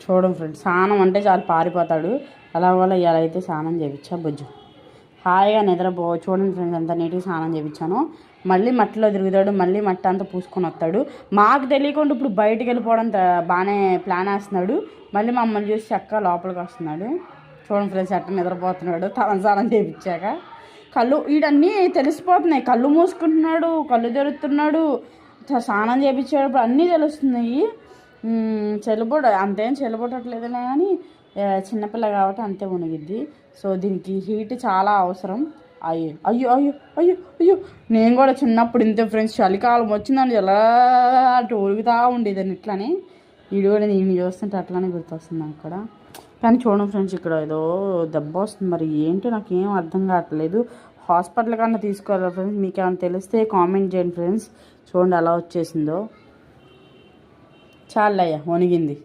చూడండి ఫ్రెండ్స్, స్నానం అంటే చాలా పారిపోతాడు. అలా వల్ల ఇవాళ అయితే స్నానం చేయించా బుజ్జు. హాయిగా నిద్రపో. చూడండి ఫ్రెండ్స్, ఎంత నీట్గా స్నానం చేయించాను. మళ్ళీ మట్టిలో తిరుగుతాడు, మళ్ళీ మట్టి అంతా పూసుకొని వస్తాడు. మాకు తెలియకుండా ఇప్పుడు బయటికి వెళ్ళిపోవడం బాగానే ప్లాన్ వేస్తున్నాడు. మళ్ళీ మమ్మల్ని చూసి చక్కగా లోపలికి వస్తున్నాడు. చూడండి ఫ్రెండ్స్, ఎట్ట నిద్రపోతున్నాడు స్నానం చేయించాక. కళ్ళు వీడన్నీ తెలిసిపోతున్నాయి. కళ్ళు మూసుకుంటున్నాడు, కళ్ళు తెరుస్తున్నాడు, స్నానం చేయించేటప్పుడు అన్నీ తెలుస్తున్నాయి. చెల్లిపోడు అంతేం చెల్లిపోవట్లేదులే కానీ చిన్నపిల్ల కాబట్టి అంతే ఉనిగిద్ది. సో దీనికి హీట్ చాలా అవసరం. అయ్యో అయ్యో అయ్యో అయ్యో అయ్యో, నేను కూడా చిన్నప్పుడు ఇంతే ఫ్రెండ్స్. చలికాలం వచ్చిందని ఎలా అటు ఉరుగుతూ ఉండేదాన్ని ఇట్లానే. వీడు కూడా నేను చూస్తుంటే అట్లానే గుర్తొస్తుంది అక్కడ. కానీ చూడండి ఫ్రెండ్స్, ఇక్కడ ఏదో దెబ్బ వస్తుంది. మరి ఏంటో నాకు ఏం అర్థం కావట్లేదు. హాస్పిటల్ కన్నా తీసుకోవాలి ఫ్రెండ్స్. మీకు ఏమైనా తెలిస్తే కామెంట్ చేయండి ఫ్రెండ్స్. చూడండి ఎలా వచ్చేసిందో. చాలా అయ్యా వణిగింది.